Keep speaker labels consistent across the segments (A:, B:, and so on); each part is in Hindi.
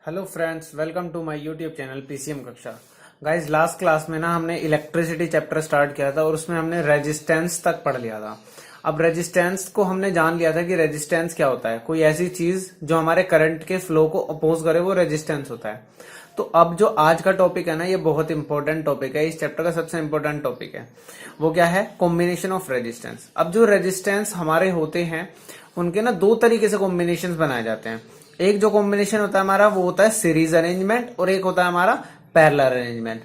A: Hello friends, welcome to my YouTube channel PCM कक्षा। गाइस, लास्ट क्लास में ना हमने इलेक्ट्रिसिटी चैप्टर स्टार्ट किया था और उसमें हमने रेजिस्टेंस तक पढ़ लिया था। अब रेजिस्टेंस को हमने जान लिया था कि रेजिस्टेंस क्या होता है। कोई ऐसी चीज जो हमारे करंट के फ्लो को अपोज करे वो रेजिस्टेंस होता है। तो अब जो आज का टॉपिक है ना, ये बहुत इंपॉर्टेंट टॉपिक है। इस चैप्टर का सबसे इंपॉर्टेंट टॉपिक है वो क्या है? Combination of resistance. अब जो रेजिस्टेंस हमारे होते हैं उनके ना दो तरीके से कॉम्बिनेशन बनाए जाते हैं। एक जो कॉम्बिनेशन होता है हमारा वो होता है सीरीज अरेंजमेंट और एक होता है हमारा पैरेलल अरेंजमेंट।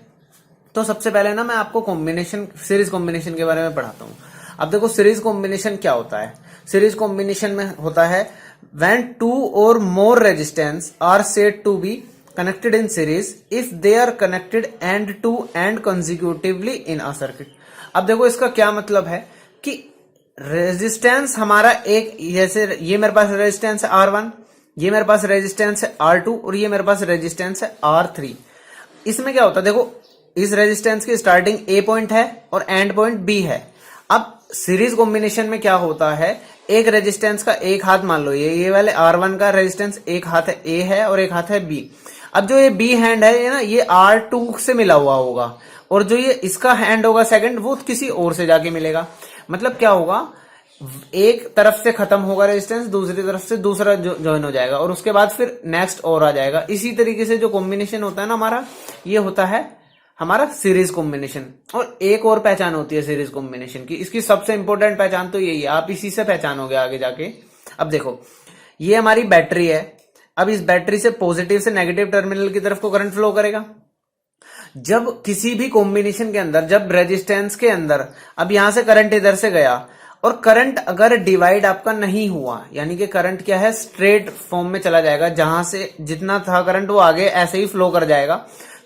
A: तो सबसे पहले ना मैं आपको कॉम्बिनेशन सीरीज कॉम्बिनेशन के बारे में पढ़ाता हूं। अब देखो, सीरीज कॉम्बिनेशन क्या होता है। सीरीज कॉम्बिनेशन में होता है व्हेन टू और more resistance are said to be connected in series if they are connected end to end consecutively in a circuit. अब देखो, इसका क्या मतलब है कि रेजिस्टेंस हमारा एक, जैसे ये मेरे पास रेजिस्टेंस है R1, ये मेरे पास रेजिस्टेंस है R2 और ये मेरे पास रेजिस्टेंस है R3। इसमें क्या होता है, देखो इस रेजिस्टेंस की स्टार्टिंग A पॉइंट है और एंड पॉइंट B है। अब सीरीज कॉम्बिनेशन में क्या होता है, एक रेजिस्टेंस का एक हाथ, मान लो ये वाले R1 का रेजिस्टेंस एक हाथ है A है और एक हाथ है B। अब जो ये B हैंड है ये ना, ये R2 से मिला हुआ होगा और जो ये इसका हैंड होगा सेकंड, वो किसी और से जाके मिलेगा। मतलब क्या होगा, एक तरफ से खत्म होगा रेजिस्टेंस, दूसरी तरफ से दूसरा ज्वाइन हो जाएगा और उसके बाद फिर नेक्स्ट और आ जाएगा। इसी तरीके से जो कॉम्बिनेशन होता है ना हमारा, ये होता है हमारा सीरीज कॉम्बिनेशन। और एक और पहचान होती है सीरीज कॉम्बिनेशन की, इसकी सबसे इंपॉर्टेंट पहचान तो यही है, आप इसी से पहचानोगे आगे जाके। अब देखो, ये हमारी बैटरी है। अब इस बैटरी से पॉजिटिव से नेगेटिव टर्मिनल की तरफ को करंट फ्लो करेगा। जब किसी भी कॉम्बिनेशन के अंदर, जब रेजिस्टेंस के अंदर, अब यहां से करंट इधर से गया और करंट अगर डिवाइड आपका नहीं हुआ, यानी कि करंट क्या है, स्ट्रेट फॉर्म में चला जाएगा, जहां से जितना था करंट वो आगे ऐसे ही फ्लो कर जाएगा,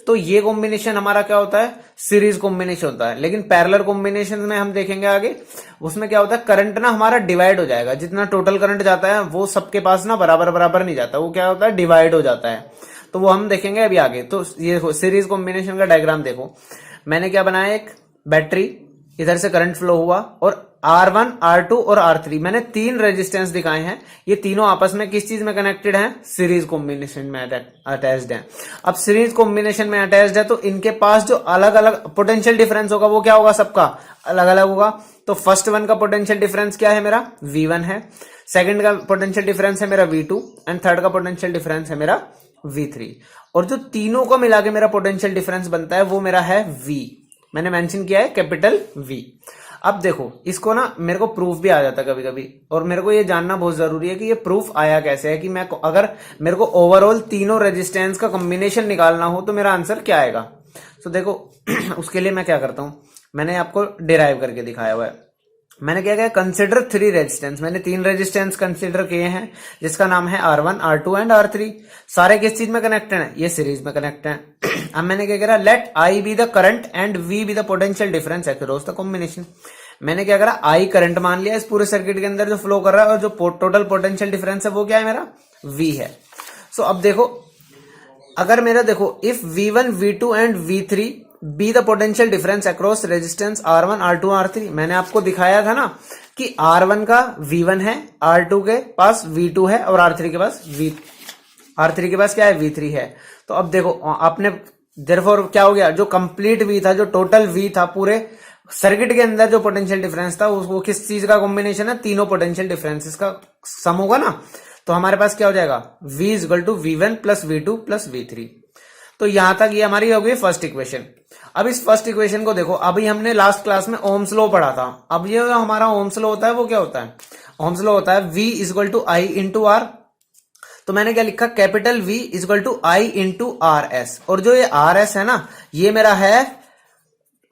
A: तो ये कॉम्बिनेशन हमारा क्या होता है, सीरीज कॉम्बिनेशन होता है। लेकिन पैरेलल कॉम्बिनेशन में हम देखेंगे आगे, उसमें क्या होता है, करंट ना हमारा डिवाइड हो जाएगा। जितना टोटल करंट जाता है वो सबके पास ना बराबर बराबर नहीं जाता, वो क्या होता है, डिवाइड हो जाता है। तो वो हम देखेंगे अभी आगे। तो ये सीरीज कॉम्बिनेशन का डायग्राम देखो, मैंने क्या बनाया, एक बैटरी, इधर से करंट फ्लो हुआ और R1, R2 और R3 मैंने तीन रेजिस्टेंस दिखाए हैं। ये तीनों आपस में किस चीज में कनेक्टेड हैं, सीरीज कॉम्बिनेशन में अटैच्ड हैं। अब सीरीज कॉम्बिनेशन में अटैच्ड है तो इनके पास जो अलग अलग पोटेंशियल डिफरेंस होगा वो क्या होगा, सबका अलग अलग होगा। तो फर्स्ट वन का पोटेंशियल डिफरेंस क्या है, मेरा V1 है। सेकंड का पोटेंशियल डिफरेंस है मेरा V2 एंड थर्ड का पोटेंशियल डिफरेंस है मेरा V3। और जो तीनों को मिला के मेरा पोटेंशियल डिफरेंस बनता है वो मेरा है V। मैंने मेंशन किया है कैपिटल V। अब देखो, इसको ना मेरे को प्रूफ भी आ जाता है कभी कभी, और मेरे को ये जानना बहुत जरूरी है कि ये प्रूफ आया कैसे है, कि मैं अगर मेरे को ओवरऑल तीनों रेजिस्टेंस का कॉम्बिनेशन निकालना हो तो मेरा आंसर क्या आएगा। तो देखो उसके लिए मैं क्या करता हूं, मैंने आपको डिराइव करके दिखाया हुआ है। मैंने क्या किया, कंसिडर थ्री रेजिस्टेंस। मैंने तीन रेजिस्टेंस कंसिडर किए हैं जिसका नाम है R1, R2 एंड R3। सारे किस चीज में कनेक्टेड है, ये सीरीज में कनेक्ट है। अब मैंने क्या करा, let I be the current and V be the potential difference across the combination. मैंने क्या करा, I करंट मान लिया इस पूरे सर्किट के अंदर जो फ्लो कर रहा है, और जो टोटल पोटेंशियल डिफरेंस है वो क्या है, मेरा V है। सो अब देखो, अगर मेरा देखो, if V1, V2 and V3 B the potential difference across resistance R1, R2, R3। मैंने आपको दिखाया था ना कि R1 का V1 है, R2 के पास V2 है और R3 के पास क्या है, V3 है। तो अब देखो आपने देयरफॉर क्या हो गया, जो कंप्लीट V था, जो टोटल V था पूरे सर्किट के अंदर, जो पोटेंशियल डिफरेंस था वो किस चीज का कॉम्बिनेशन है, तीनों पोटेंशियल डिफरेंसेस का सम होगा ना। तो हमारे पास क्या हो जाएगा, V equal to V1 plus V2 plus V3। तो यहां तक ये हमारी हो गई फर्स्ट इक्वेशन। अब इस फर्स्ट इक्वेशन को देखो, अभी हमने लास्ट क्लास में ओम्स लॉ पढ़ा था। अब ये हमारा ओम्स लॉ होता है वो क्या होता है, ओम्स लॉ होता है V equal to I into R। तो मैंने क्या लिखा, capital V equal to I into RS। और जो ये RS है ना, ये मेरा है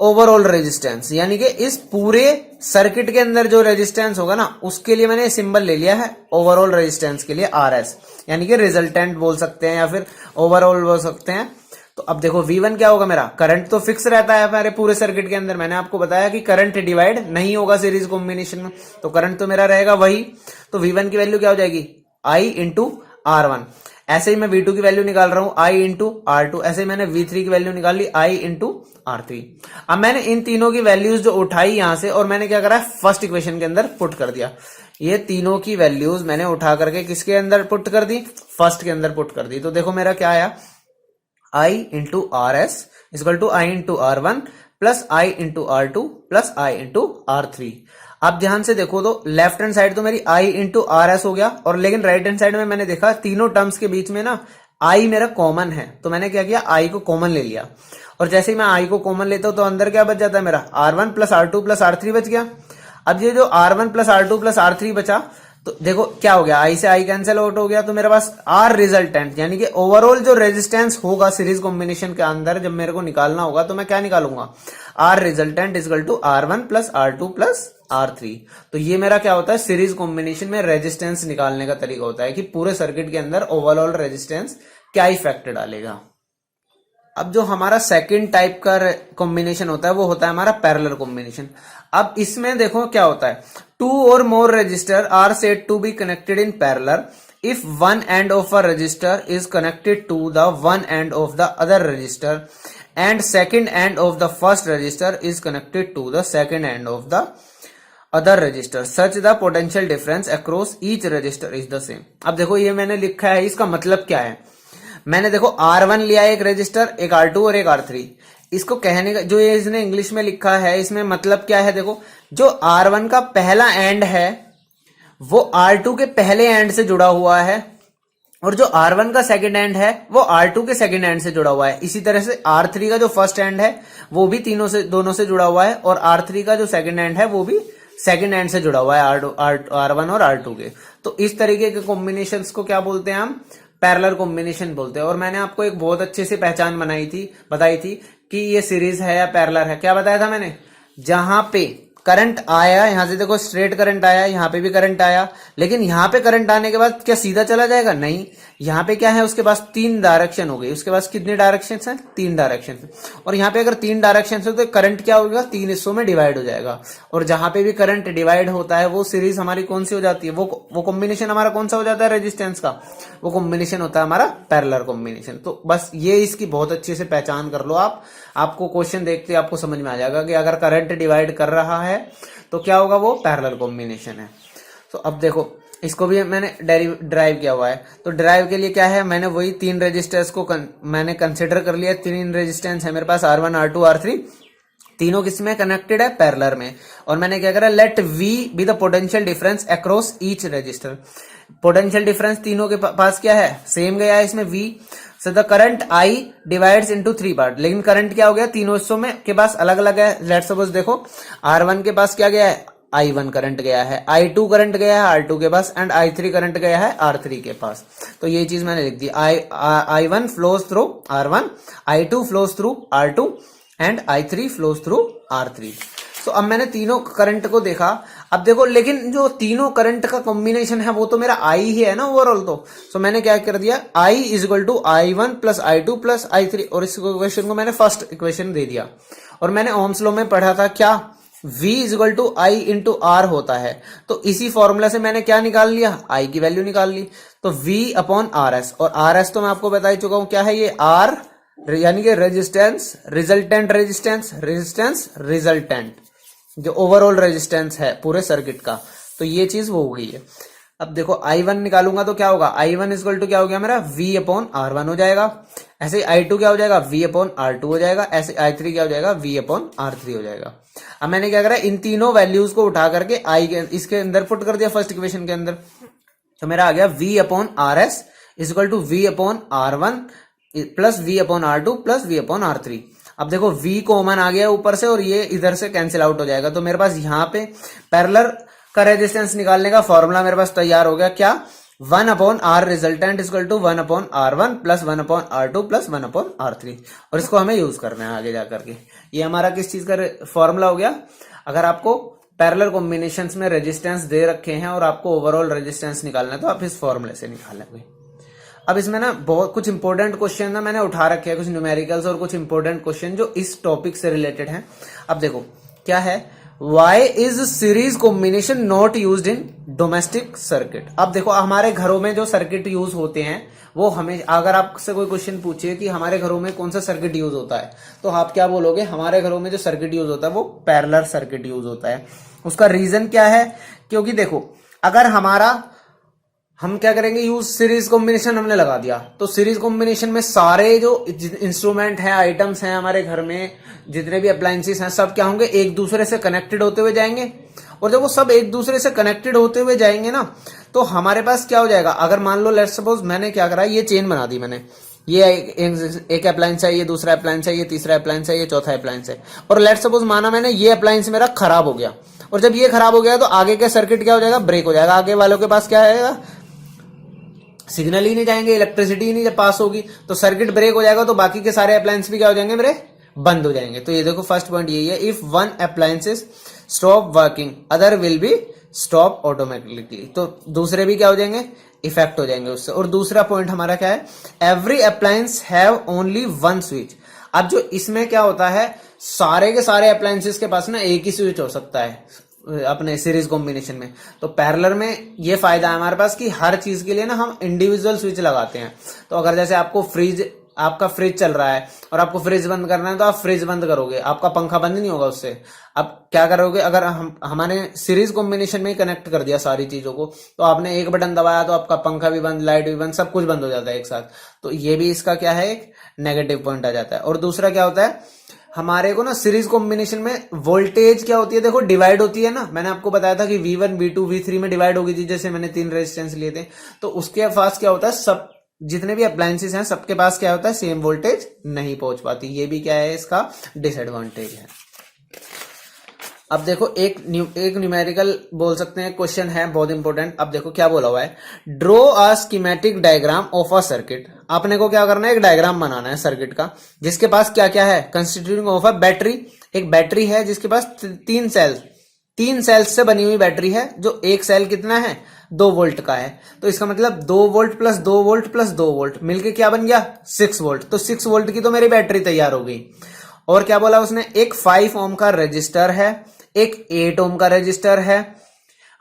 A: ओवरऑल रेजिस्टेंस, यानी कि इस पूरे सर्किट के अंदर जो रेजिस्टेंस होगा ना, उसके लिए मैंने सिंबल ले लिया है ओवरऑल रेजिस्टेंस के लिए RS, यानी कि रिजल्टेंट बोल सकते हैं या फिर ओवरऑल बोल सकते हैं। तो अब देखो V1 क्या होगा, मेरा करंट तो फिक्स रहता है हमारे पूरे सर्किट के अंदर। मैंने आपको बताया कि करंट डिवाइड नहीं होगा सीरीज कॉम्बिनेशन में, तो करंट तो मेरा रहेगा वही। तो V1 की वैल्यू क्या हो जाएगी, I इंटू R1 ऐसे ही मैं V2 की वैल्यू निकाल रहा हूं I इंटू R2, ऐसे ही मैंने V3 की वैल्यू निकाल ली I इंटू R3। अब मैंने इन तीनों की वैल्यूज जो उठाई यहां से और मैंने क्या करा, फर्स्ट इक्वेशन के अंदर पुट कर दिया। ये तीनों की वैल्यूज मैंने उठा करके किसके अंदर पुट कर दी, फर्स्ट के अंदर पुट कर दी। तो देखो मेरा क्या आया, I into R S equal to I into R1 plus I into R2 plus I into R3। अब ध्यान से देखो तो लेफ्ट हैंड साइड तो मेरी I इंटू आर एस हो गया, और लेकिन राइट हैंड साइड में मैंने देखा तीनों टर्म्स के बीच में ना I मेरा कॉमन है, तो मैंने क्या किया, I को कॉमन ले लिया। और जैसे ही मैं I को कॉमन लेता हूं तो अंदर क्या बच जाता है मेरा, R1 plus R2 plus R3 बच गया। अब ये जो R1 plus R2 plus R3 बचा, तो देखो क्या हो गया, I से I कैंसिल आउट हो गया, तो मेरे पास R रिजल्टेंट यानी कि ओवरऑल जो रेजिस्टेंस होगा सीरीज कॉम्बिनेशन के अंदर जब मेरे को निकालना होगा, तो मैं क्या निकालूंगा, R resultant equal to R1 plus R2 plus R3। तो ये मेरा क्या होता है, सीरीज कॉम्बिनेशन में रेजिस्टेंस निकालने का तरीका होता है कि पूरे सर्किट के अंदर ओवरऑल रेजिस्टेंस क्या इफेक्ट डालेगा। अब जो हमारा सेकंड टाइप का कॉम्बिनेशन होता है वो होता है हमारा पैरेलल कॉम्बिनेशन। अब इसमें देखो क्या होता है, टू और more resistor are said to be connected in parallel if one end of a resistor is connected to the one end of the other resistor and second end of the first resistor is connected to the second end of the other resistor such the potential difference across each resistor is the same. अब देखो ये मैंने लिखा है, इसका मतलब क्या है, मैंने देखो R1 लिया एक रजिस्टर, एक R2 और एक R3। इसको कहने का जो ये इसने इंग्लिश में लिखा है, इसमें मतलब क्या है, देखो जो R1 का पहला एंड है वो R2 के पहले एंड से जुड़ा हुआ है, और जो R1 का सेकंड एंड है वो R2 के सेकंड एंड से जुड़ा हुआ है। इसी तरह से R3 का जो फर्स्ट एंड है वो भी दोनों से जुड़ा हुआ है, और R3 का जो सेकंड एंड है वो भी सेकंड एंड से जुड़ा हुआ है R1 और R2 के। तो इस तरीके के कॉम्बिनेशंस को क्या बोलते हैं, हम पैरेलल कॉम्बिनेशन बोलते हैं। और मैंने आपको एक बहुत अच्छे से पहचान बताई थी कि ये सीरीज है या पैरेलल है। क्या बताया था मैंने, जहां पे करंट आया, यहां से देखो स्ट्रेट करंट आया, यहां पे भी करंट आया, लेकिन यहां पे करंट आने के बाद क्या सीधा चला जाएगा, नहीं, यहां पे क्या है, उसके पास तीन डायरेक्शन हो गई, उसके पास कितने डायरेक्शन है, तीन डायरेक्शन। और यहां पे अगर तीन डायरेक्शन है तो करंट क्या होगा, तीन हिस्सों में डिवाइड हो जाएगा। और जहां पे भी करंट डिवाइड होता है वो सीरीज हमारी कौन सी हो जाती है, वो कॉम्बिनेशन हमारा कौन सा हो जाता है, रेजिस्टेंस का, वो कॉम्बिनेशन होता है हमारा पैरेलल कॉम्बिनेशन। तो बस ये इसकी बहुत अच्छे से पहचान कर लो आप, आपको क्वेश्चन देखते आपको समझ में आ जाएगा कि अगर करंट डिवाइड कर रहा है तो क्या होगा, वो पैरेलल कॉम्बिनेशन है। तो अब देखो इसको भी मैंने ड्राइव किया हुआ है, तो ड्राइव के लिए क्या है, मैंने वही तीन रेजिस्टर्स को मैंने कंसिडर कर लिया। तीन रेजिस्टेंस है मेरे पास R1 R2 R3, तीनों किसमें कनेक्टेड है, पैरेलल में। और मैंने क्या करा, let V be the potential difference across each resistor. Potential difference तीनों के पास क्या है, सेम गया है इसमें V। So the current I divides into three part, लेकिन करंट क्या हो गया, तीनों हिस्सों में के पास अलग अलग है। लेट सपोज देखो R1 के पास क्या गया है, I1 करंट गया है, I2 करंट गया है R2 के पास, एंड I3 करंट गया है R3 के पास। तो ये चीज मैंने लिख दी, I1 flows through R1, I2 flows through R2 and I3 flows through R3। तो अब मैंने तीनों करंट को देखा। अब देखो लेकिन जो तीनों करंट का कॉम्बिनेशन है वो तो मेरा I ही है ना ओवरऑल। तो मैंने क्या कर दिया, I is equal to I1 plus I2 plus I3, और इस इक्वेशन को मैंने फर्स्ट इक्वेशन दे दिया। और मैंने ओम्स लॉ में पढ़ा था क्या, V is equal to I into R होता है। तो इसी फॉर्मूला से मैंने क्या निकाल लिया, I की वैल्यू निकाल ली। तो V अपॉन RS, और RS तो मैं आपको बता ही चुका हूं क्या है, ये R यानी कि रेजिस्टेंस रिजल्टेंट, रेजिस्टेंस रिजल्टेंट, जो ओवरऑल रेजिस्टेंस है पूरे सर्किट का। तो ये चीज वो हो गई है। अब देखो I1 निकालूंगा तो क्या होगा, I1 इक्वल टू क्या हो गया मेरा, V अपॉन R1 हो जाएगा। ऐसे I2 क्या हो जाएगा, V अपॉन R2 हो जाएगा। ऐसे I3 क्या हो जाएगा, V अपॉन R3 हो जाएगा। अब मैंने क्या करा, इन तीनों वैल्यूज को उठा करके इसके अंदर पुट कर दिया फर्स्ट इक्वेशन के अंदर। तो मेरा आ गया V upon RS equal to V upon R1 plus V upon R2 plus V upon R3। अब देखो V कॉमन आ गया ऊपर से, और ये इधर से कैंसिल आउट हो जाएगा। तो मेरे पास यहाँ पे पैरेलल का रेजिस्टेंस निकालने का फॉर्मूला मेरे पास तैयार हो गया, क्या, 1 upon R resultant equal to 1 upon R1 plus 1 upon R2 plus 1 upon R3। और इसको हमें यूज करना है आगे जाकर के। ये हमारा किस चीज का फॉर्मूला हो गया, अगर आपको पैरेलल कॉम्बिनेशंस में रेजिस्टेंस दे रखे हैं और आपको ओवरऑल रेजिस्टेंस निकालना है तो आप इस फॉर्मूले से निकालेंगे। अब इसमें ना बहुत कुछ इंपॉर्टेंट क्वेश्चन ना मैंने उठा रखे हैं, कुछ न्यूमेरिकल्स और कुछ इंपॉर्टेंट क्वेश्चन जो इस टॉपिक से रिलेटेड हैं। अब देखो क्या है, why is series combination not used in domestic circuit. अब देखो हमारे घरों में जो सर्किट यूज होते हैं वो हमें, अगर आपसे कोई क्वेश्चन पूछे कि हमारे घरों में कौन सा सर्किट यूज होता है, तो आप क्या बोलोगे? हमारे घरों में जो सर्किट यूज होता है वो पैरेलल सर्किट यूज होता है। उसका रीजन क्या है? क्योंकि देखो अगर हम क्या करेंगे, यूज सीरीज कॉम्बिनेशन हमने लगा दिया, तो सीरीज कॉम्बिनेशन में सारे जो इंस्ट्रूमेंट हैं, आइटम्स हैं हमारे घर में, जितने भी अप्लायंसेस हैं, सब क्या होंगे? एक दूसरे से कनेक्टेड होते हुए जाएंगे। और जब वो सब एक दूसरे से कनेक्टेड होते हुए जाएंगे ना, तो हमारे पास क्या हो जाएगा? अगर मान लो लेट्स सपोज मैंने क्या करा, ये चेन बना दी मैंने, ये एक अप्लायंस है, ये दूसरा अप्लायंस है, ये तीसरा अप्लायंस है, ये चौथा अप्लायंस है, और लेट्स सपोज माना मैंने ये अप्लायंस मेरा खराब हो गया, और जब ये खराब हो गया तो आगे के सर्किट क्या हो जाएगा? ब्रेक हो जाएगा। आगे वालों के पास क्या आएगा? सिग्नल ही नहीं जाएंगे, इलेक्ट्रिसिटी ही नहीं पास होगी, तो सर्किट ब्रेक हो जाएगा, तो बाकी के सारे अप्लायंस भी क्या हो जाएंगे? मेरे बंद हो जाएंगे। तो ये देखो फर्स्ट पॉइंट यही है, if one appliances stop working other will be stop automatically. तो दूसरे भी क्या हो जाएंगे? इफेक्ट हो जाएंगे उससे। और दूसरा पॉइंट हमारा क्या है? Every appliance have only one switch. अब जो इसमें क्या होता है, सारे के सारे अप्लायंसेस के पास ना एक ही स्विच हो सकता है अपने सीरीज कॉम्बिनेशन में। तो पैरेलल में ये फायदा है हमारे पास कि हर चीज के लिए ना हम इंडिविजुअल स्विच लगाते हैं। तो अगर जैसे आपका फ्रिज चल रहा है और आपको फ्रिज बंद करना है, तो आप फ्रिज बंद करोगे, आपका पंखा बंद नहीं होगा उससे। अब क्या करोगे? अगर हमारे सीरीज कॉम्बिनेशन में ही कनेक्ट कर दिया सारी चीजों को, तो आपने एक बटन दबाया तो आपका पंखा भी बंद, लाइट भी बंद, सब कुछ बंद हो जाता है एक साथ। तो ये भी इसका क्या है? एक नेगेटिव पॉइंट आ जाता है। और दूसरा क्या होता है, हमारे को ना सीरीज कॉम्बिनेशन में वोल्टेज क्या होती है? देखो डिवाइड होती है ना, मैंने आपको बताया था कि V1 V2 V3 में डिवाइड होगी थी, जैसे मैंने 3 रेजिस्टेंस लिए थे। तो उसके पास क्या होता है, सब जितने भी अप्लायंसेस हैं सबके पास क्या होता है? सेम वोल्टेज नहीं पहुंच पाती। ये भी क्या है? इसका डिसएडवांटेज है। अब देखो एक न्यूमेरिकल बोल सकते हैं क्वेश्चन है, बहुत इंपॉर्टेंट। अब देखो क्या बोला हुआ है, draw a schematic diagram of a circuit. आपने को क्या करना है? एक डायग्राम बनाना है सर्किट का, जिसके पास क्या क्या है? Constituting of a battery. एक बैटरी है जिसके पास 3 सेल्स से बनी हुई बैटरी है, जो एक सेल कितना है? 2 वोल्ट का है। तो इसका मतलब 2 volt plus 2 volt plus 2 volt मिलके क्या बन गया? 6 वोल्ट। तो 6 वोल्ट की तो मेरी बैटरी तैयार हो गई। और क्या बोला उसने? एक 5 ओम का रजिस्टर है, एक 8 ओम का रजिस्टर है,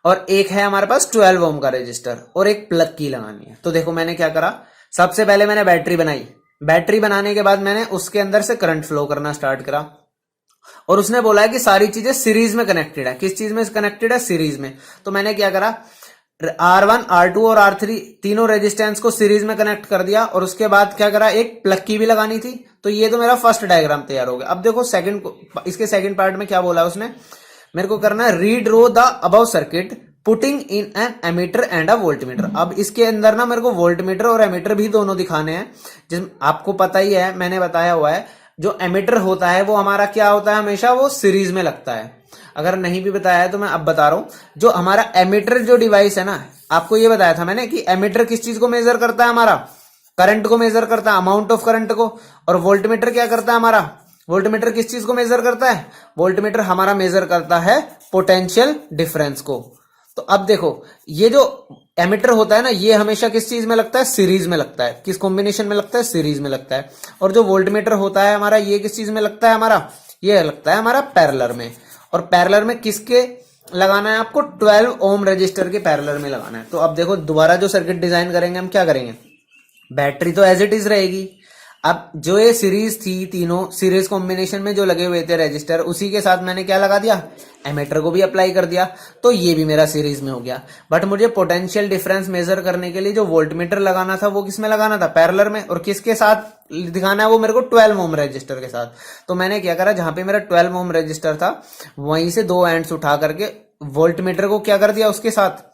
A: और एक है हमारे पास 12 ओम का रजिस्टर, और एक प्लग की लगानी है। तो देखो मैंने क्या करा, सबसे पहले मैंने बैटरी बनाई। बैटरी बनाने के बाद मैंने उसके अंदर से करंट फ्लो करना स्टार्ट करा, और उसने बोला है कि सारी चीजें सीरीज में कनेक्टेड है। किस चीज में कनेक्टेड है? सीरीज में। तो मैंने क्या करा, R1 R2 और R3 तीनों रेजिस्टेंस को सीरीज में कनेक्ट कर दिया, और उसके बाद क्या करा, एक प्लग की भी लगानी थी। तो ये तो मेरा फर्स्ट डायग्राम तैयार हो गया। अब देखो इसके सेकंड पार्ट में क्या बोला उसने, मेरे को करना है redraw the above circuit putting in an ammeter and a voltmeter. अब इसके अंदर ना मेरे को वोल्टमीटर और एमीटर भी दोनों दिखाने हैं। जिस आपको पता ही है, मैंने बताया हुआ है, जो एमीटर होता है वो हमारा क्या होता है? हमेशा वो सीरीज में लगता है। अगर नहीं भी बताया है तो मैं अब बता रहा हूं, जो हमारा एमीटर जो डिवाइस है ना, आपको ये बताया था मैंने कि एमीटर किस चीज को मेजर करता है? हमारा करंट को मेजर करता है, अमाउंट ऑफ करंट को। और वोल्टमीटर क्या करता है? हमारा वोल्टमीटर किस चीज को मेजर करता है? वोल्टमीटर हमारा मेजर करता है पोटेंशियल डिफरेंस को। तो अब देखो, ये जो एमीटर होता है ना, ये हमेशा किस चीज में लगता है? सीरीज में लगता है। किस कॉम्बिनेशन में लगता है? सीरीज में लगता है। और जो वोल्टमीटर होता है हमारा, ये किस चीज में लगता है? हमारा ये लगता है हमारा पैरेलल में। और पैरेलल में किसके लगाना है आपको? 12 ओम रजिस्टर के पैरेलल में लगाना है। तो अब देखो दोबारा जो सर्किट डिजाइन करेंगे हम क्या करेंगे, बैटरी तो एज इट इज रहेगी। अब जो ये सीरीज थी, तीनों सीरीज कॉम्बिनेशन में जो लगे हुए थे रजिस्टर, उसी के साथ मैंने क्या लगा दिया? एमीटर को भी अप्लाई कर दिया। तो ये भी मेरा सीरीज में हो गया। बट मुझे पोटेंशियल डिफरेंस मेजर करने के लिए जो वोल्टमीटर लगाना था वो किसमें लगाना था? पैरेलल में। और किसके साथ दिखाना है वो मेरे को? 12 ओम रजिस्टर के साथ। तो मैंने क्या करा, जहां पे मेरा 12 ओम रजिस्टर था वहीं से 2 एंड्स उठा करके वोल्टमीटर को क्या कर दिया, उसके साथ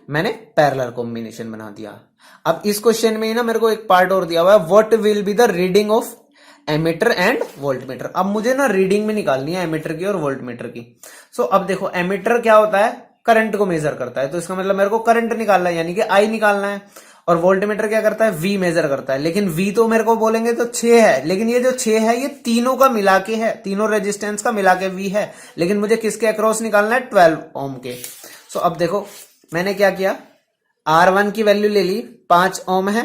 A: मैंने पैरेलल कॉम्बिनेशन बना दिया। अब इस क्वेश्चन में ही ना मेरे को एक पार्ट और दिया हुआ है, what will be the reading of ammeter and voltmeter. अब मुझे ना रीडिंग में निकालनी है एमीटर की और वोल्टमीटर की। सो अब देखो, एमीटर क्या होता है? करंट को मेजर करता है। तो इसका मतलब मेरे को करंट निकालना है, यानी कि आई निकालना है। और वोल्टमीटर क्या करता है? वी मेजर करता है। लेकिन वी तो मेरे को बोलेंगे तो 6 है, लेकिन ये जो 6 है ये तीनों का मिला के है, तीनों रेजिस्टेंस का मिला के वी है। लेकिन मुझे किसके अक्रॉस निकालना है? 12 ओम के। सो अब देखो मैंने क्या किया, R1 की वैल्यू ले ली, 5 ओम है,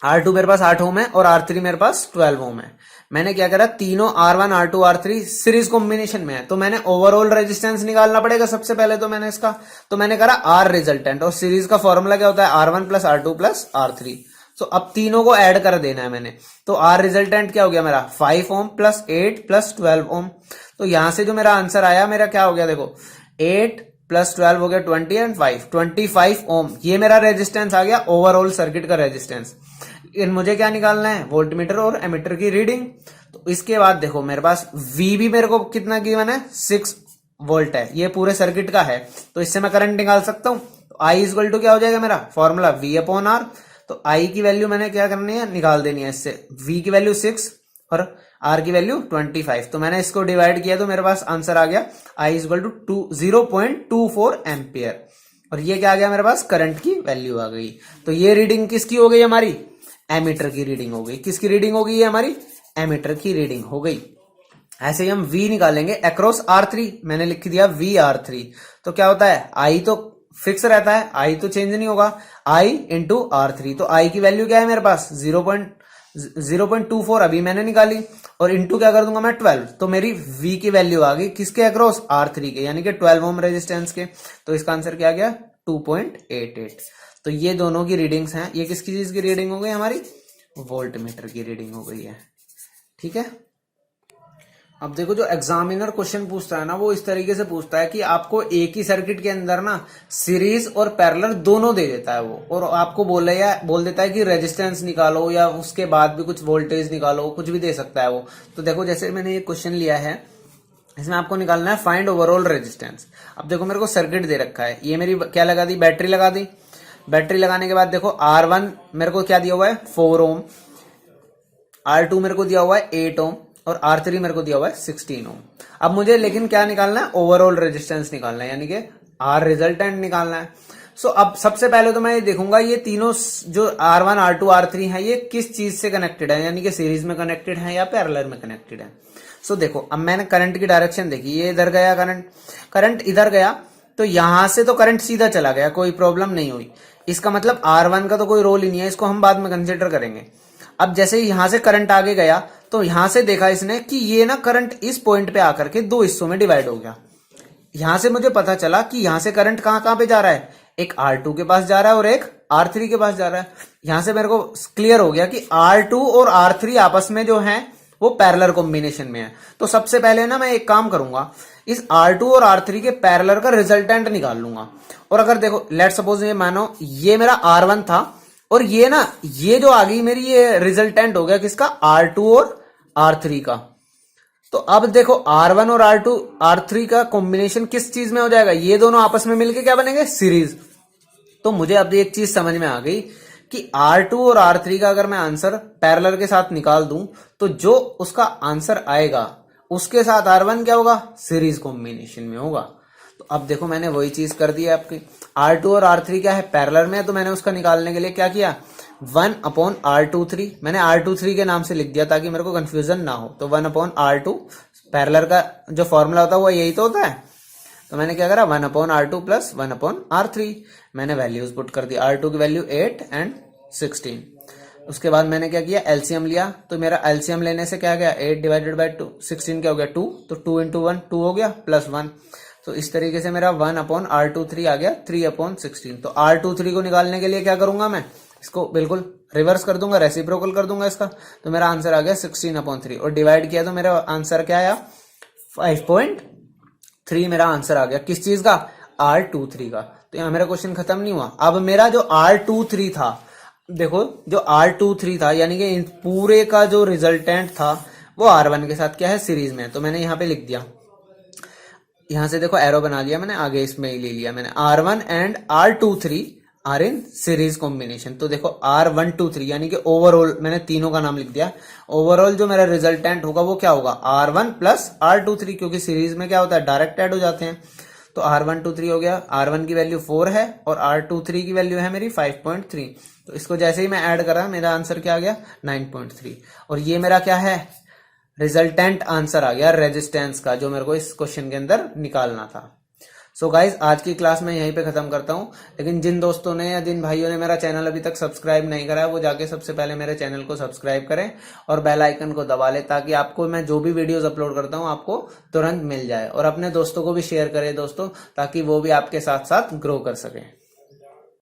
A: R2 मेरे पास 8 ओम है, और R3 मेरे पास 12 ओम है। मैंने क्या करा, तीनों R1 R2 R3 series combination में है, तो मैंने ओवरऑल रेजिस्टेंस निकालना पड़ेगा सबसे पहले। तो मैंने इसका तो मैंने करा R रिजल्टेंट, और सीरीज का फॉर्मूला क्या होता है, R1 plus R2 plus R3। तो अब तीनों को ऐड कर देना है मैंने। तो R रिजल्टेंट क्या हो गया मेरा, 5 ओम प्लस 8 प्लस 12 ओम। तो यहां से जो मेरा आंसर आया, मेरा क्या हो गया देखो, 8 प्लस 12 हो गया 20 एंड 5, 25 ओम। ये मेरा रेजिस्टेंस आ गया, ओवरऑल सर्किट का रेजिस्टेंस। इन मुझे क्या निकालना है, वोल्टमीटर और एमीटर की रीडिंग। तो इसके बाद देखो मेरे पास V भी मेरे को कितना गिवन है, 6 वोल्ट है, ये पूरे सर्किट का है। तो इससे मैं करंट निकाल सकता हूं। तो I इक्वल टू क्या हो जाएगा मेरा फॉर्मूला, V अपॉन R। तो I की वैल्यू मैंने क्या करनी है, निकाल देनी है इससे। V की वैल्यू 6 और R की वैल्यू 25। तो मैंने इसको डिवाइड किया तो मेरे पास आंसर आ गया I इक्वल टू 0.24 एम्पियर। और ये क्या आ गया मेरे पास, करंट की वैल्यू आ गई। तो ये रीडिंग किसकी हो गई हमारी, एमीटर की रीडिंग हो गई। किसकी रीडिंग हो गई, ये हमारी एमीटर की रीडिंग हो गई। ऐसे ही हम V निकालेंगे अक्रॉस R3। मैंने लिख दिया VR3। तो क्या होता है, I तो फिक्स रहता है, I तो चेंज नहीं होगा, I इंटू R3। तो I की वैल्यू क्या है मेरे पास, 0.24 अभी मैंने निकाली, और इंटू क्या कर दूंगा मैं, 12। तो मेरी V की वैल्यू आ गई किसके अक्रॉस, R3 के, यानी कि 12 ओम रेजिस्टेंस के। तो इसका आंसर क्या आ गया, 2.88। तो ये दोनों की रीडिंग्स हैं। ये किसकी चीज की रीडिंग हो गई, हमारी वोल्ट मीटर की रीडिंग हो गई है। ठीक है। अब देखो, जो एग्जामिनर क्वेश्चन पूछता है ना, वो इस तरीके से पूछता है कि आपको एक ही सर्किट के अंदर ना सीरीज और पैरेलल दोनों दे देता है वो, और आपको बोल देता है कि रेजिस्टेंस निकालो, या उसके बाद भी कुछ वोल्टेज निकालो, कुछ भी दे सकता है वो। तो देखो, जैसे मैंने ये क्वेश्चन लिया है, इसमें आपको निकालना है फाइंड ओवरऑल रेजिस्टेंस। अब देखो, मेरे को सर्किट दे रखा है, ये मेरी क्या लगा दी, बैटरी लगा दी। बैटरी लगाने के बाद देखो, R1 मेरे को क्या दिया हुआ है, 4 ओम, R2 मेरे को दिया हुआ है 8 ओम, और R3 मेरे को दिया हुआ है 16 ओम। अब मुझे लेकिन क्या निकालना है, ओवरऑल रेजिस्टेंस निकालना है, यानी कि R रिजल्टेंट निकालना है। सो अब सबसे पहले तो मैं ये देखूंगा, ये तीनों जो R1 R2 R3 है, ये किस चीज से कनेक्टेड है, यानी कि सीरीज में कनेक्टेड है या पैरेलल में कनेक्टेड है। सो देखो, अब मैंने करंट की डायरेक्शन देखी, ये इधर गया करंट इधर गया, तो यहां से तो करंट सीधा चला गया, कोई प्रॉब्लम नहीं हुई। इसका मतलब R1 का तो कोई रोल ही नहीं है, इसको हम बाद में कंसिडर करेंगे। अब जैसे ही यहां से करंट आगे गया, तो यहां से देखा इसने कि ये ना करंट इस पॉइंट पे आकर के दो हिस्सों में डिवाइड हो गया। यहां से मुझे पता चला कि यहां से करंट कहां पे जा रहा है, एक R2 के पास जा रहा है और एक R3 के पास जा रहा है। यहां से मेरे को क्लियर हो गया कि R2 और R3 आपस में जो है वो पैरेलल कॉम्बिनेशन में है। तो सबसे पहले ना मैं एक काम करूंगा, इस R2 और R3 के पैरेलल का रिजल्टेंट निकाल लूंगा। और अगर देखो, लेट सपोज ये मानो ये मेरा R1 था, और ये ना ये जो आ गई मेरी, ये रिजल्टेंट हो गया किसका, R2 और R3 का। तो अब देखो, R1 और R2 R3 का कॉम्बिनेशन किस चीज में हो जाएगा, ये दोनों आपस में मिलके क्या बनेंगे, सीरीज। तो मुझे अब एक चीज समझ में आ गई कि R2 और R3 का अगर मैं आंसर पैरेलल के साथ निकाल दूं, तो जो उसका आंसर आएगा उसके साथ R1 क्या होगा, सीरीज कॉम्बिनेशन में होगा। तो अब देखो, मैंने वही चीज कर दी है आपकी। R2 और R3 क्या है, पैरेलल में है, तो मैंने उसका निकालने के लिए क्या किया, 1/R23 मैंने R23 के नाम से लिख दिया ताकि मेरे को कंफ्यूजन ना हो। तो 1/R2, पैरेलल का जो फॉर्मूला होता है वो यही तो होता है। तो मैंने क्या करा, 1/R2 प्लस 1/R3। मैंने वैल्यूज पुट कर दी, R2 की वैल्यू 8 एंड 16। उसके बाद मैंने क्या किया, एलसीएम लिया। तो मेरा एलसीएम लेने से क्या गया, 8 डिवाइडेड बाई 2, 16 क्या हो गया, 2। तो 2 इंटू 1 2 हो गया, प्लस 1। तो इस तरीके से मेरा 1/R23 आ गया 3/16। तो R23 को निकालने के लिए क्या करूंगा मैं, इसको बिल्कुल रिवर्स कर दूंगा, रेसिप्रोकल कर दूंगा इसका। तो मेरा आंसर आ गया 16/3, और डिवाइड किया तो मेरा आंसर क्या आया, 5.3 मेरा आंसर आ गया। किस चीज का, R23 का। तो यहां मेरा क्वेश्चन खत्म नहीं हुआ। अब मेरा जो R23 था, देखो जो R23 था, यानी कि पूरे का जो रिजल्टेंट था वो R1 के साथ क्या है, सीरीज में। तो मैंने यहाँ पे लिख दिया, यहां से देखो एरो बना लिया मैंने, आगे इसमें ही ले लिया मैंने, R1 and R23 are in series combination. तो देखो R123 यानी कि ओवरऑल मैंने तीनों का नाम लिख दिया। ओवरऑल जो मेरा रिजल्टेंट होगा वो क्या होगा, R1 प्लस R23, क्योंकि सीरीज में क्या होता है, डायरेक्ट ऐड हो जाते हैं। तो R123 हो गया, R1 की वैल्यू 4 है और R23 की वैल्यू है मेरी 5.3। तो इसको जैसे ही मैं ऐड करा, मेरा आंसर क्या आ गया, 9.3। और ये मेरा क्या है, रिजल्टेंट आंसर आ गया रेजिस्टेंस का, जो मेरे को इस क्वेश्चन के अंदर निकालना था। सो गाइज आज की क्लास मैं यहीं पे खत्म करता हूँ, लेकिन जिन दोस्तों ने या जिन भाइयों ने मेरा चैनल अभी तक सब्सक्राइब नहीं करा है वो जाके सबसे पहले मेरे चैनल को सब्सक्राइब करें और बेल आइकन को दबा लें, ताकि आपको मैं जो भी वीडियोस अपलोड करता हूँ आपको तुरंत मिल जाए। और अपने दोस्तों को भी शेयर करें दोस्तों, ताकि वो भी आपके साथ साथ ग्रो कर सकें।